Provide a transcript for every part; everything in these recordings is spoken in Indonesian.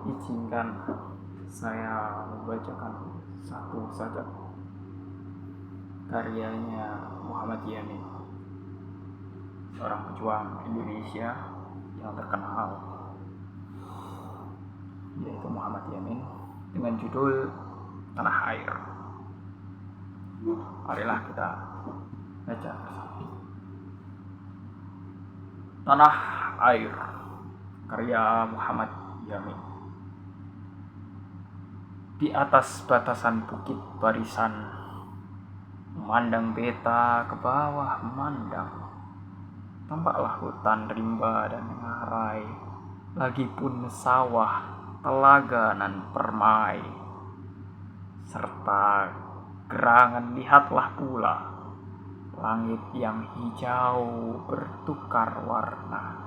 Izinkan saya membacakan satu saja karyanya Muhammad Yamin, seorang pejuang Indonesia yang terkenal, yaitu Muhammad Yamin, dengan judul Tanah Air. Marilah kita baca bersama. Tanah Air, karya Muhammad Yamin. Di atas batasan bukit barisan, memandang peta ke bawah memandang, tampaklah hutan rimba dan ngarai, lagi pun sawah, telaga nan permai, serta gerangan lihatlah pula langit yang hijau bertukar warna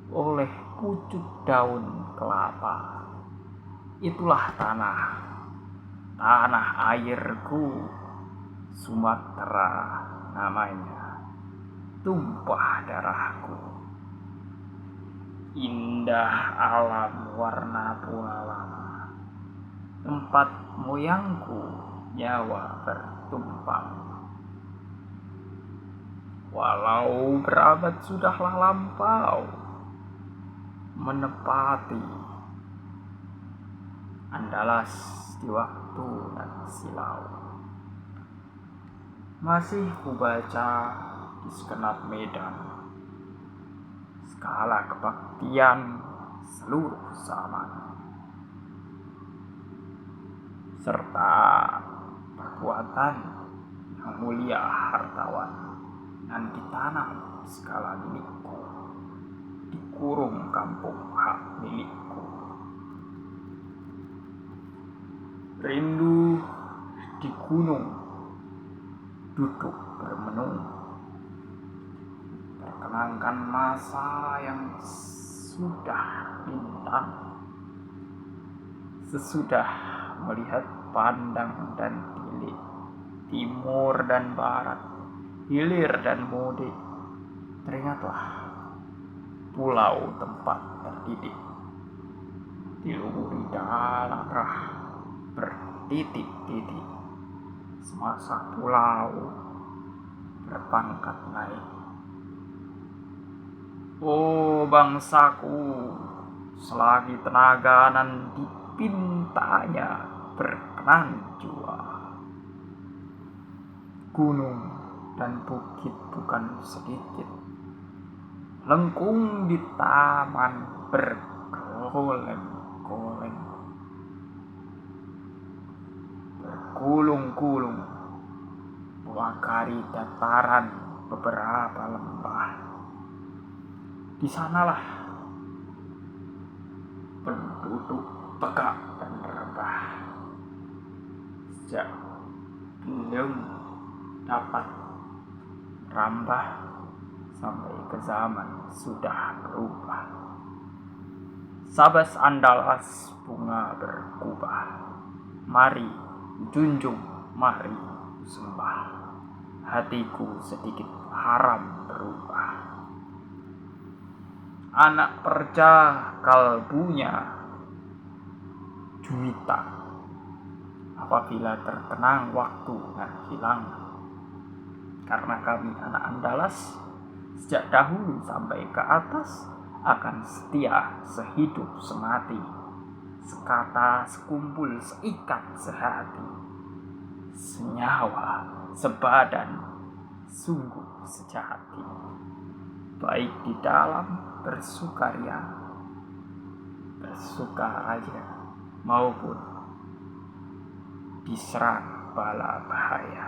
oleh pucuk daun kelapa. Itulah tanah airku, Sumatera namanya, tumpah darahku. Indah alam warna pula lama, tempat moyangku nyawa bertumpang. Walau berabad sudahlah lampau, menepati Andalas di waktu nan silau, masih kubaca di segenap medan skala kebaktian seluruh zaman, serta perbuatan yang mulia hartawan nan ditanam skala milikku, dikurung kampung hak milikku. Rindu di gunung duduk bermenung, perkenangkan masa yang sudah bintang, sesudah melihat pandang dan tilik, timur dan barat, hilir dan mudik, teringatlah pulau tempat terdidik, dilumuri darah bertitik-titik, semasa pulau berpangkat naik. Oh bangsaku, selagi tenaga nan dipintanya berkenan jua, gunung dan bukit bukan sedikit, lengkung di taman bergoleng-goleng, bergulung-gulung mewakari dataran beberapa lembah. Di sanalah penduduk tegak dan rebah, sejak belum dapat merambah sampai ke zaman sudah berubah. Sabas Andalas bunga berkubah, mari junjung, mari sembah, hatiku sedikit haram berubah. Anak perca kalbunya juwita, apabila terkenang waktu dan hilang. Karena kami anak Andalas, sejak dahulu sampai ke atas, akan setia sehidup semati, sekata sekumpul seikat sehati, senyawa sebadan sungguh sejati, baik di dalam bersukaria maupun diserang bala bahaya.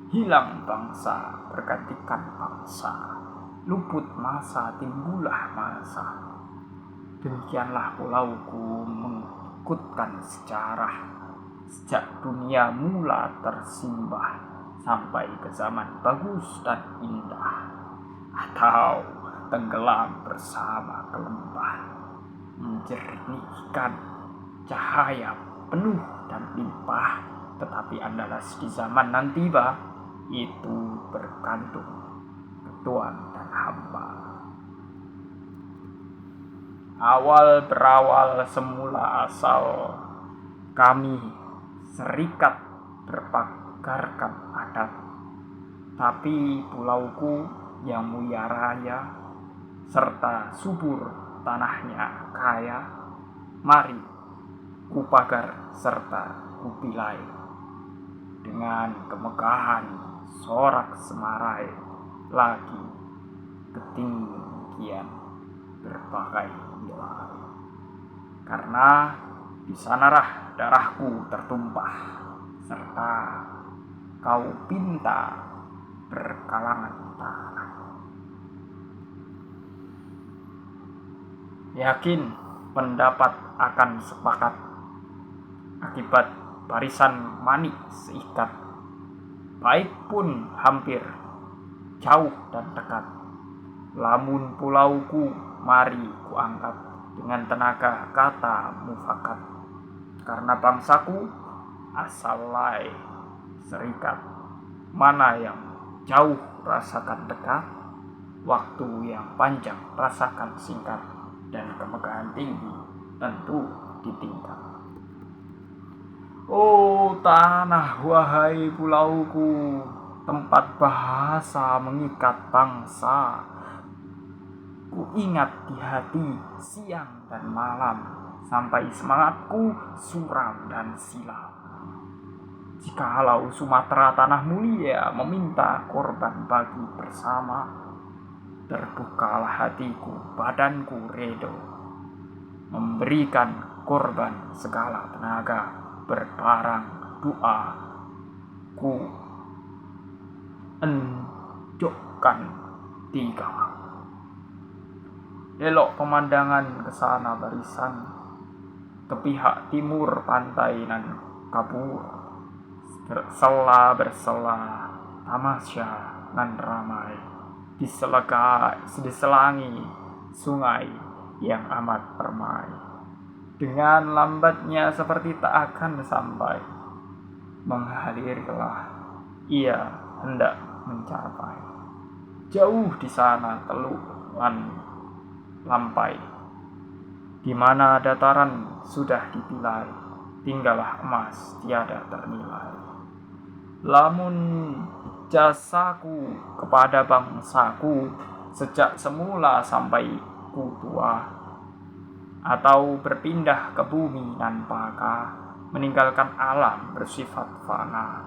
Hilang bangsa bergantikan bangsa, luput masa timbullah masa. Demikianlah pulauku mengikutkan sejarah, sejak dunia mula tersimbah sampai ke zaman bagus dan indah, atau tenggelam bersama ke lembah, menjernihkan cahaya penuh dan limpah. Tetapi Andalas di zaman nan tiba itu bergantung ke Tuan dan hamba. Awal berawal semula asal kami serikat berpagarkan adat, tapi pulauku yang mulia raya serta subur tanahnya kaya, mari kupagar serta kupilai dengan kemegahan sorak semarai lagi ketinggian berbagai nilai. Karena di sanalah darahku tertumpah serta kau pinta berkalangan tanah. Yakin pendapat akan sepakat akibat barisan manik seikat, baik pun hampir jauh dan dekat. Lamun pulauku mari kuangkat dengan tenaga kata mufakat, karena bangsaku asalai serikat. Mana yang jauh rasakan dekat, waktu yang panjang rasakan singkat, dan kemegahan tinggi tentu ditingkat. Oh tanah wahai pulauku, tempat bahasa mengikat bangsa. Ku ingat di hati siang dan malam, sampai semangatku suram dan silam. Jikalau Sumatera tanah mulia meminta korban bagi bersama, terbukalah hatiku, badanku redo memberikan korban segala tenaga, berbarang doa ku enjokkan tiga. Elok pemandangan ke sana barisan, ke pihak timur pantai nan kabur, bersela tamasya nan ramai, diselangi sungai yang amat permai. Dengan lambatnya seperti tak akan sampai, mengalirlah ia hendak mencapai. Jauh di sana teluan lampai, di mana dataran sudah dipilai, tinggallah emas tiada ternilai. Lamun jasaku kepada bangsaku sejak semula sampai ku tua, atau berpindah ke bumi nan paka, meninggalkan alam bersifat fana,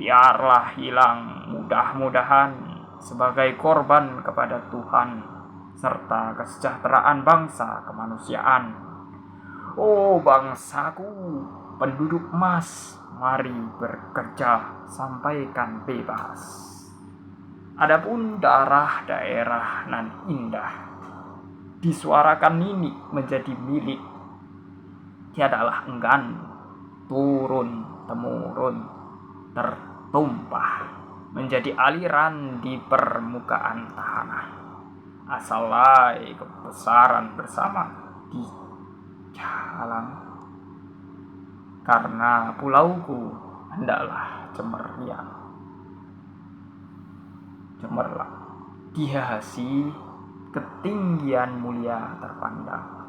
biarlah hilang mudah-mudahan sebagai korban kepada Tuhan serta kesejahteraan bangsa kemanusiaan. Oh bangsaku, penduduk emas, mari bekerja sampaikan bebas. Adapun daerah nan indah, disuarakan nini menjadi milik, tiadalah enggan turun temurun tertumpah menjadi aliran di permukaan tanah. Asalai kebesaran bersama di jalan, karena pulauku hendaklah cemerlang dihasi ketinggian mulia terpandang.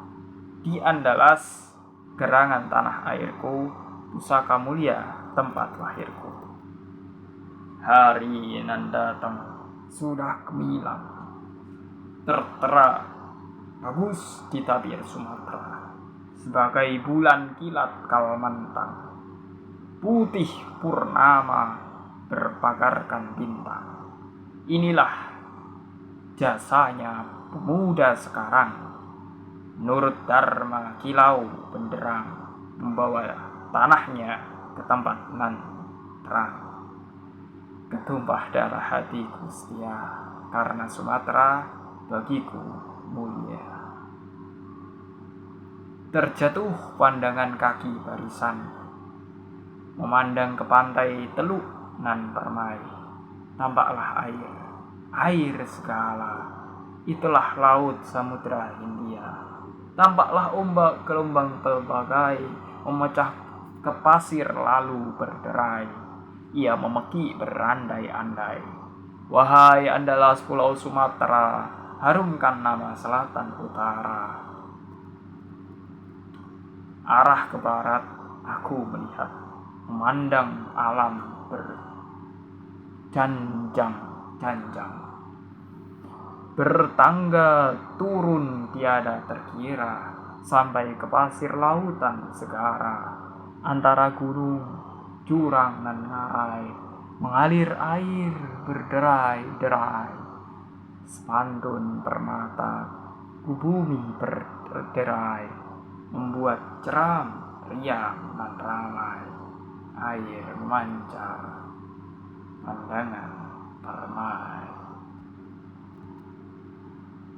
Di Andalas gerangan tanah airku, pusaka mulia tempat lahirku. Hari nan datang sudah gemilang, tertera bagus di tabir Sumatera sebagai bulan kilat Kalimantan, putih purnama berpagarkan bintang. Inilah jasanya pemuda sekarang, menurut dharma kilau benderang, membawa tanahnya ke tempat nan terang. Ketumpah darah hatiku setia, karena Sumatera bagiku mulia. Terjatuh pandangan kaki barisan, memandang ke pantai Teluk nan permai, tampaklah air segala. Itulah laut Samudra Hindia. Tampaklah ombak gelombang pelbagai, memecah ke pasir lalu berderai. Ia memeki berandai-andai. Wahai Andalas Pulau Sumatera, harumkan nama selatan utara. Arah ke barat, aku melihat, memandang alam berjanjang-janjang, bertangga turun tiada terkira, sampai ke pasir lautan segara. Antara gunung, jurang nan ngarai, mengalir air berderai-derai. Sepantun permata, bumi berderai, membuat ceram, riang dan ramai. Air memancar, pandangan permai.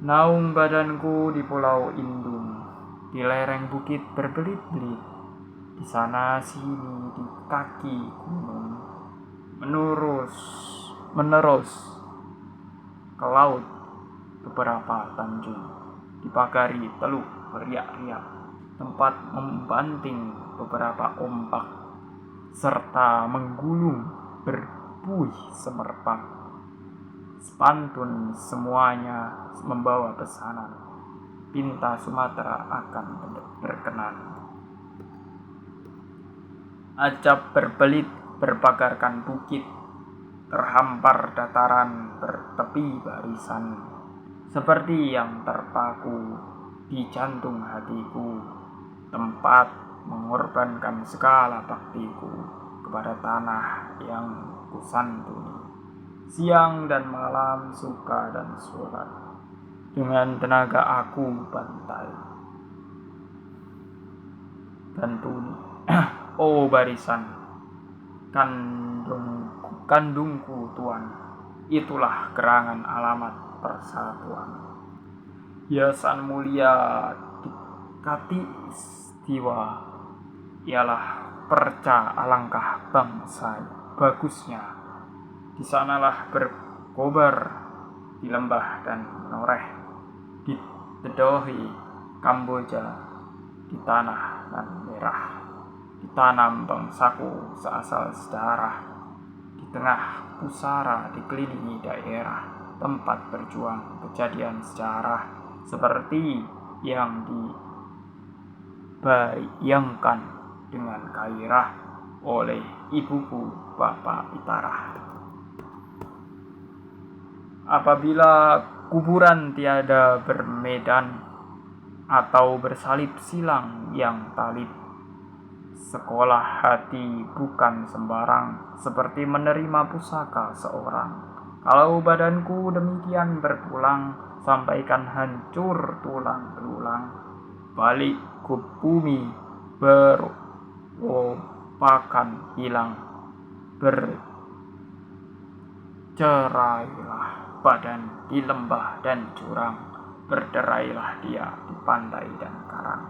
Naung badanku di pulau Indung, di lereng bukit berbelit-belit, di sana sini di kaki gunung, menerus ke laut beberapa tanjung, dipagari teluk beriak-riak, tempat membanting beberapa ombak, serta menggulung berbuih semerbak. Sepantun semuanya membawa pesanan, pinta Sumatera akan berkenan. Acap berbelit berpagarkan bukit, terhampar dataran bertepi barisan, seperti yang terpaku di jantung hatiku, tempat mengorbankan segala baktiku kepada tanah yang kusantuni. Siang dan malam, suka dan surat, dengan tenaga aku bantuni. Oh barisan, kandungku tuan, itulah gerangan alamat persatuan. Hiasan mulia di katistiwa ialah perca alangkah bangsa bagusnya. Di sanalah berkobar di lembah dan menoreh, di dedohi Kamboja, di tanah nan merah, ditanam bangsaku seasal sedarah, di tengah pusara dikelilingi daerah, tempat berjuang kejadian sejarah, seperti yang dibayangkan dengan gairah oleh ibuku Bapak Pitarah. Apabila kuburan tiada bermedan atau bersalib silang yang talib, sekolah hati bukan sembarang, seperti menerima pusaka seorang. Kalau badanku demikian berpulang, sampaikan hancur tulang belulang, balik ke bumi beropakan hilang, bercerailah badan di lembah dan jurang, berderailah dia di pantai dan karang.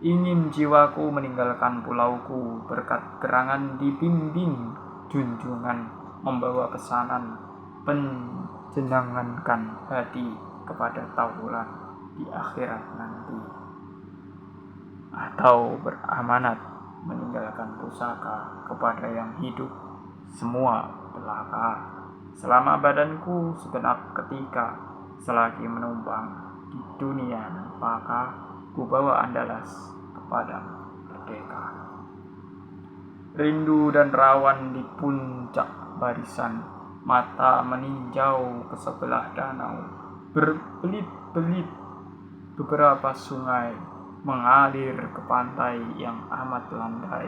Ingin jiwaku meninggalkan pulauku, berkat gerangan dibimbing junjungan, membawa pesanan penjenengankan hati kepada taulan di akhirat nanti, atau beramanat meninggalkan pusaka kepada yang hidup semua belaka. Selama badanku segenap ketika, selagi menumpang di dunia nempaka, ku bawa andalas kepada merdeka. Rindu dan rawan di puncak barisan, mata meninjau ke sebelah danau, berbelit-belit beberapa sungai mengalir ke pantai yang amat landai.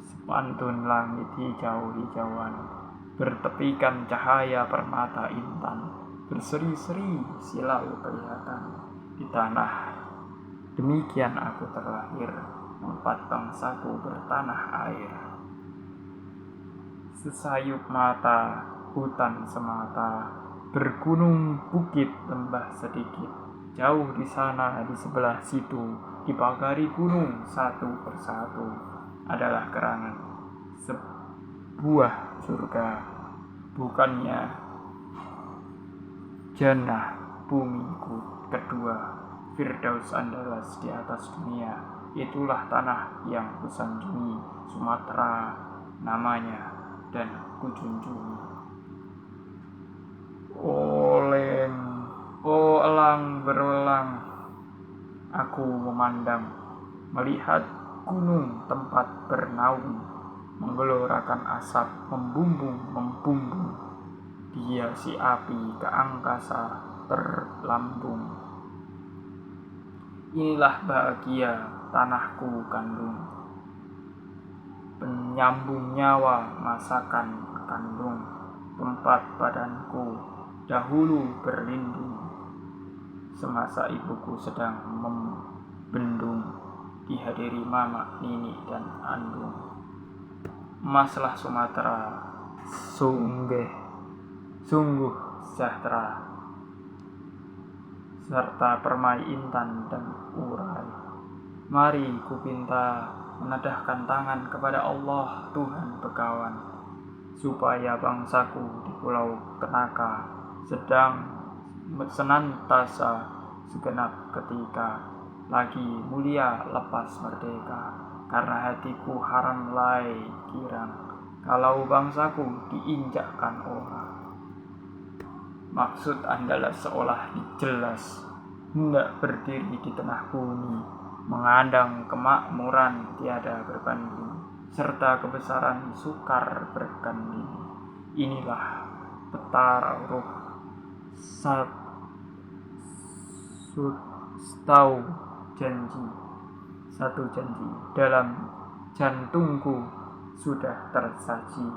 Sepantun langit hijau-hijauan, bertepikan cahaya permata intan, berseri-seri silau kelihatan. Di tanah demikian aku terlahir, tempat bangsaku bertanah air. Sesayup mata, hutan semata, bergunung bukit lembah sedikit. Jauh di sana, di sebelah situ, dipagari gunung satu persatu, adalah gerangan sebuah surga, bukannya jannah bumiku kedua, Firdaus Andalas di atas dunia. Itulah tanah yang kusanjungi, Sumatera namanya dan kujunjungi. Oleng Oh elang berulang, aku memandang, melihat gunung tempat bernaung, menggelorakan asap membumbung, dia si api ke angkasa terlambung. Inilah bahagia tanahku kandung, penyambung nyawa masakan kandung, tempat badanku dahulu berlindung, semasa ibuku sedang membendung, dihadiri mama, nini, dan andung. Emaslah Sumatera, sungguh sejahtera, serta permai intan dan urai. Mari ku pinta menadahkan tangan kepada Allah Tuhan Begawan, supaya bangsaku di Pulau Kenaka sedang senantasa segenap ketika lagi mulia lepas merdeka, karena hatiku haram lai girang kalau bangsaku diinjakkan orang. Maksud Andalas seolah jelas, hendak berdiri di tengah bumi, mengandang kemakmuran tiada berbanding, serta kebesaran sukar berganding. Inilah petara ruh satu janji dalam jantungku sudah tersaji,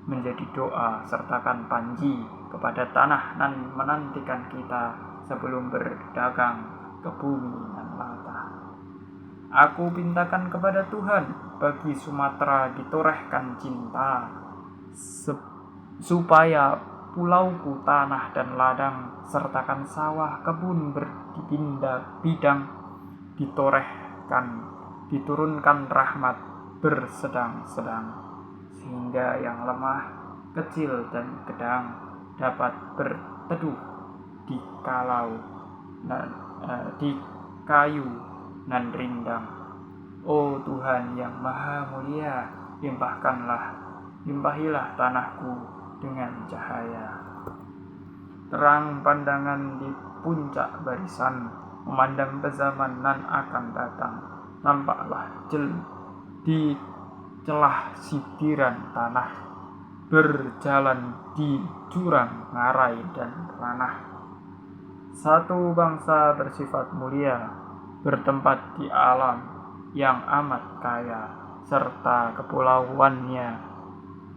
menjadi doa sertakan panji kepada tanah nan menantikan kita sebelum berdagang ke bumi nan lata. Aku pintakan kepada Tuhan bagi Sumatera ditorehkan cinta, supaya pulauku tanah dan ladang sertakan sawah kebun berpindah bidang diturunkan rahmat bersedang-sedang, sehingga yang lemah, kecil dan gedang dapat berteduh di kayu nan rindang. Oh Tuhan yang maha mulia, limpahilah tanahku dengan cahaya. Terang pandangan di puncak barisan, memandang ke zaman nan akan datang. Nampaklah di celah sitiran tanah, berjalan di jurang ngarai dan ranah. Satu bangsa bersifat mulia, bertempat di alam yang amat kaya, serta kepulauannya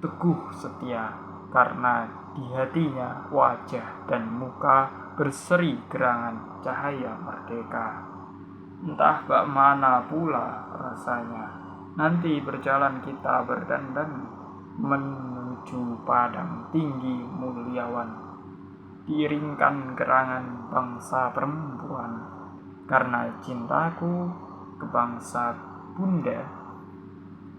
teguh setia, karena di hatinya wajah dan muka berseri gerangan cahaya merdeka. Entah bagaimana pula rasanya nanti berjalan kita berdandan menuju padang tinggi muliawan, diiringkan gerangan bangsa perempuan, karena cintaku ke bangsa bunda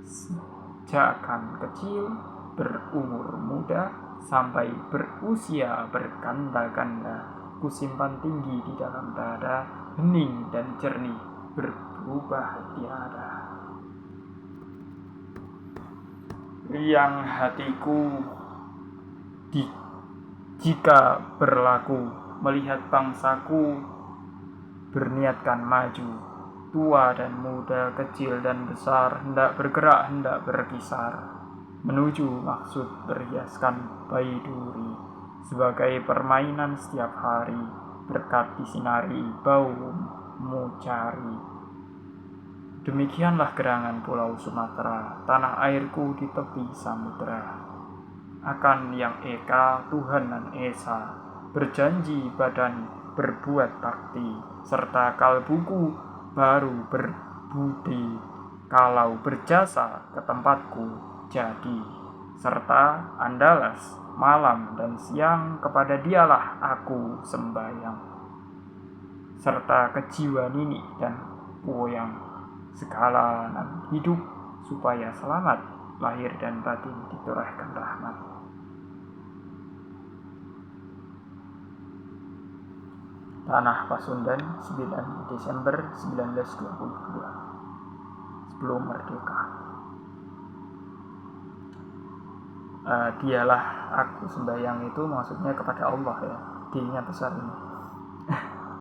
sejakan kecil berumur muda sampai berusia berganda-ganda, kusimpan tinggi di dalam dada, hening dan jernih berubah tiada. Riang hatiku jika berlaku melihat bangsaku berniatkan maju, tua dan muda, kecil dan besar, hendak bergerak, hendak berkisar, menuju maksud berhiaskan bayi duri, sebagai permainan setiap hari, berkat disinari bau mucari. Demikianlah gerangan Pulau Sumatera, tanah airku di tepi samudera. Akan yang eka Tuhan dan esa, berjanji badan berbuat bakti, serta kalbuku baru berbudi, kalau berjasa ke tempatku jadi, serta Andalas malam dan siang kepada dialah aku sembahyang, serta kejiwa nini dan poyang, segala nan hidup supaya selamat, lahir dan batin ditorehkan rahmat. Tanah Pasundan, 9 Desember 1922, sebelum merdeka. Dialah aku sembahyang itu maksudnya kepada Allah ya, D-nya besar ini.